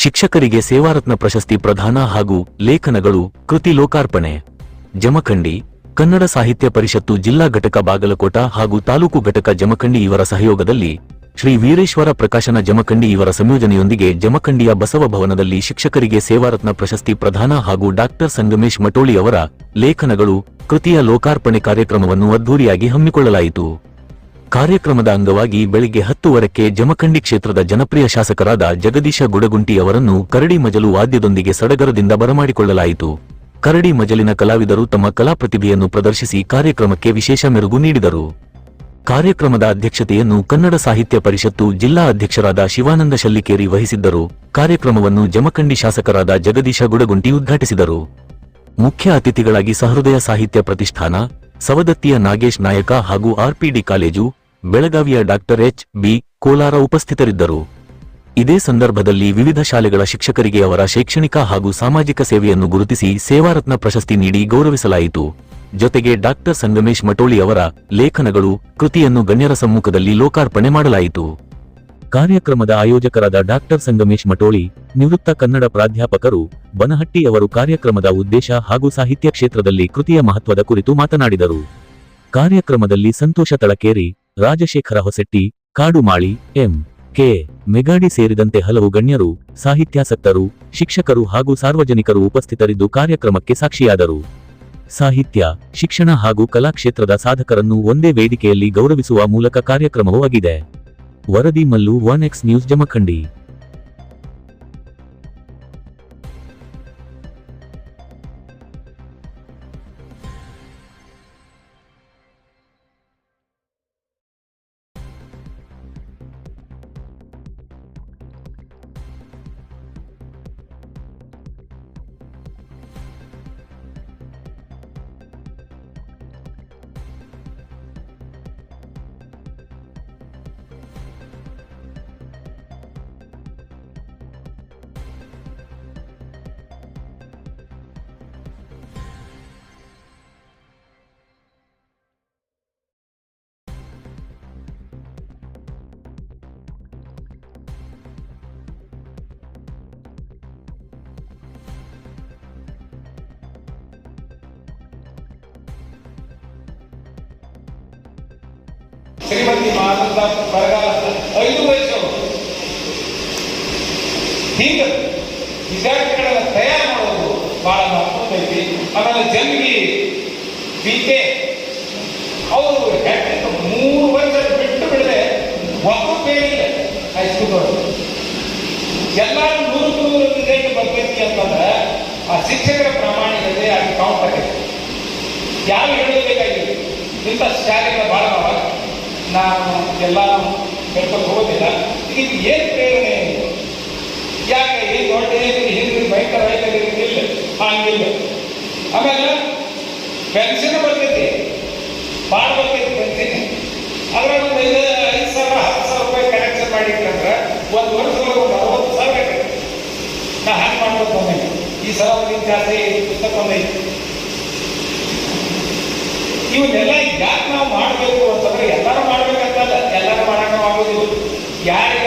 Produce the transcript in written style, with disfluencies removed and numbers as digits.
ಶಿಕ್ಷಕರಿಗೆ ಸೇವಾರತ್ನ ಪ್ರಶಸ್ತಿ ಪ್ರದಾನ ಹಾಗೂ ಲೇಖನಗಳು ಕೃತಿ ಲೋಕಾರ್ಪಣೆ. ಜಮಖಂಡಿ ಕನ್ನಡ ಸಾಹಿತ್ಯ ಪರಿಷತ್ತು ಜಿಲ್ಲಾ ಘಟಕ ಬಾಗಲಕೋಟ ಹಾಗೂ ತಾಲೂಕು ಘಟಕ ಜಮಖಂಡಿ ಇವರ ಸಹಯೋಗದಲ್ಲಿ ಶ್ರೀ ವೀರೇಶ್ವರ ಪ್ರಕಾಶನ ಜಮಖಂಡಿ ಇವರ ಸಂಯೋಜನೆಯೊಂದಿಗೆ ಜಮಖಂಡಿಯ ಬಸವ ಭವನದಲ್ಲಿ ಶಿಕ್ಷಕರಿಗೆ ಸೇವಾರತ್ನ ಪ್ರಶಸ್ತಿ ಪ್ರದಾನ ಹಾಗೂ ಡಾಕ್ಟರ್ ಸಂಗಮೇಶ್ ಮಟೋಳಿ ಅವರ ಲೇಖನಗಳು ಕೃತಿಯ ಲೋಕಾರ್ಪಣೆ ಕಾರ್ಯಕ್ರಮವನ್ನು ಅದ್ದೂರಿಯಾಗಿ ಹಮ್ಮಿಕೊಳ್ಳಲಾಯಿತು. ಕಾರ್ಯಕ್ರಮದ ಅಂಗವಾಗಿ ಬೆಳಿಗ್ಗೆ 10 ಜಮಖಂಡಿ ಕ್ಷೇತ್ರದ ಜನಪ್ರಿಯ ಶಾಸಕರಾದ ಜಗದೀಶ ಗುಡಗುಂಟಿ ಅವರನ್ನು ಕರಡಿ ಮಜಲು ವಾದ್ಯದೊಂದಿಗೆ ಸಡಗರದಿಂದ ಬರಮಾಡಿಕೊಳ್ಳಲಾಯಿತು. ಕರಡಿ ಮಜಲಿನ ಕಲಾವಿದರು ತಮ್ಮ ಕಲಾ ಪ್ರತಿಭೆಯನ್ನು ಪ್ರದರ್ಶಿಸಿ ಕಾರ್ಯಕ್ರಮಕ್ಕೆ ವಿಶೇಷ ಮೆರುಗು ನೀಡಿದರು. ಕಾರ್ಯಕ್ರಮದ ಅಧ್ಯಕ್ಷತೆಯನ್ನು ಕನ್ನಡ ಸಾಹಿತ್ಯ ಪರಿಷತ್ತು ಜಿಲ್ಲಾ ಅಧ್ಯಕ್ಷರಾದ ಶಿವಾನಂದ ಶಲ್ಲಿಕೇರಿ ವಹಿಸಿದ್ದರು. ಕಾರ್ಯಕ್ರಮವನ್ನು ಜಮಖಂಡಿ ಶಾಸಕರಾದ ಜಗದೀಶ ಗುಡಗುಂಟಿ ಉದ್ಘಾಟಿಸಿದರು. ಮುಖ್ಯ ಅತಿಥಿಗಳಾಗಿ ಸಹೃದಯ ಸಾಹಿತ್ಯ ಪ್ರತಿಷ್ಠಾನ, ಸವದತ್ತಿಯ ನಾಗೇಶ್ ನಾಯಕ ಹಾಗೂ ಆರ್ಪಿಡಿ ಕಾಲೇಜು, ಬೆಳಗಾವಿಯ ಡಾಕ್ಟರ್ ಎಚ್.ಬಿ. ಕೋಲಾರ ಉಪಸ್ಥಿತರಿದ್ದರು. ಇದೇ ಸಂದರ್ಭದಲ್ಲಿ ವಿವಿಧ ಶಾಲೆಗಳ ಶಿಕ್ಷಕರಿಗೆ ಅವರ ಶೈಕ್ಷಣಿಕ ಹಾಗೂ ಸಾಮಾಜಿಕ ಸೇವೆಯನ್ನು ಗುರುತಿಸಿ ಸೇವಾರತ್ನ ಪ್ರಶಸ್ತಿ ನೀಡಿ ಗೌರವಿಸಲಾಯಿತು. ಜೊತೆಗೆ ಡಾಕ್ಟರ್ ಸಂಗಮೇಶ್ ಮಟೋಳಿ ಅವರ ಲೇಖನಗಳು ಕೃತಿಯನ್ನು ಗಣ್ಯರ ಸಮ್ಮುಖದಲ್ಲಿ ಲೋಕಾರ್ಪಣೆ ಮಾಡಲಾಯಿತು. ಕಾರ್ಯಕ್ರಮದ ಆಯೋಜಕರಾದ ಡಾಕ್ಟರ್ ಸಂಗಮೇಶ್ ಮಟೋಳಿ, ನಿವೃತ್ತ ಕನ್ನಡ ಪ್ರಾಧ್ಯಾಪಕರು, ಬನಹಟ್ಟಿ ಅವರು ಕಾರ್ಯಕ್ರಮದ ಉದ್ದೇಶ ಹಾಗೂ ಸಾಹಿತ್ಯ ಕ್ಷೇತ್ರದಲ್ಲಿ ಕೃತಿಯ ಮಹತ್ವದ ಕುರಿತು ಮಾತನಾಡಿದರು. ಕಾರ್ಯಕ್ರಮದಲ್ಲಿ ಸಂತೋಷ ತಳಕೇರಿ, ರಾಜಶೇಖರ ಹೊಸೆಟ್ಟಿ, ಕಾಡುಮಾಳಿ, ಎಂ.ಕೆ. ಮೆಗಾಡಿ ಸೇರಿದಂತೆ ಹಲವು ಗಣ್ಯರು, ಸಾಹಿತ್ಯಾಸಕ್ತರು, ಶಿಕ್ಷಕರು ಹಾಗೂ ಸಾರ್ವಜನಿಕರು ಉಪಸ್ಥಿತರಿದ್ದು ಕಾರ್ಯಕ್ರಮಕ್ಕೆ ಸಾಕ್ಷಿಯಾದರು. ಸಾಹಿತ್ಯ, ಶಿಕ್ಷಣ ಹಾಗೂ ಕಲಾ ಕ್ಷೇತ್ರದ ಸಾಧಕರನ್ನು ಒಂದೇ ವೇದಿಕೆಯಲ್ಲಿ ಗೌರವಿಸುವ ಮೂಲಕ ಕಾರ್ಯಕ್ರಮವೂ ಆಗಿದೆ. ವರದಿ ಮಲ್ಲು, 1x ನ್ಯೂಸ್ ಜಮಖಂಡಿ. ಶ್ರೀಮತಿ ಮಾನಂದ ಬರಗಾಲ 5 ವಯಸ್ಸು ಹೀಗೆ ವಿದ್ಯಾರ್ಥಿಗಳನ್ನ ತಯಾರು ಮಾಡೋದು ಬಹಳ ಮಹತ್ವ ಐತಿ. ಆಮೇಲೆ ಜನ್ಗಿ ಬಿ.ಕೆ. ಅವರು 3 ವರ್ಷ ಬಿಟ್ಟು ಬಿಡದೆ ಒಬ್ಬರು ಬೇರಿಲ್ಲ ಹೈಸ್ಕೂಲ್ ಎಲ್ಲರೂ 100 ರಿಸಲ್ಟ್ ಬರ್ತೈತಿ ಅಂತಂದ್ರೆ ಆ ಶಿಕ್ಷಕರ ಪ್ರಾಮಾಣಿಕತೆ ಅದು ಕೌಂಟ್ ಆಗೈತಿ. ಯಾರು ಹೇಳಬೇಕಾಗಿಲ್ಲ. ಇಂಥ ಶಾಲೆಗಳ ಬಹಳ ನಾನು ಎಲ್ಲಾನು ಹೇಳ್ಕೊಂಡು ಹೋಗೋದಿಲ್ಲ. ಇದಕ್ಕೆ ಏನು ಪ್ರೇರಣೆ, ಯಾಕೆ ಏನು ದೊಡ್ಡ ಹಿಂದೆ ಭಯಂಕರ ರೈತರಿಲ್ಲ ಹಂಗಿಲ್ಲ. ಆಮೇಲೆ ಪೆನ್ಷನ್ ಬರ್ತೈತಿ, ಭಾಳ ಬರ್ತೈತಿ ಪೆನ್ಷನ್. ಅದ್ರಾಗ ಒಂದು 5,000 10,000 ರೂಪಾಯಿ ಕಲೆಕ್ಷನ್ ಮಾಡಿಟ್ರಂದ್ರೆ ಒಂದು ವರ್ಷದೊಳಗೆ ಒಂದು 60,000 ಬೇಕಾಗ್ತದೆ. ನಾ ಹ್ಯಾಂಗೆ ಮಾಡ್ಬೇಕು ಬಂದೈತಿ. ಈ ಸಲ ಒಂದು ಜಾಸ್ತಿ ಪುಸ್ತಕ ಬಂದೈತಿ. ಇವನ್ನೆಲ್ಲ ಯಾಕೆ ನಾವು ಮಾಡಬೇಕು ಅಂತಂದ್ರೆ ಎಲ್ಲರೂ ಮಾಡ್ಬೇಕಂತಲ್ಲ, ಎಲ್ಲರೂ ಮಾಡೋಣ ಆಗೋದಿಲ್ಲ. ಯಾರಿಗ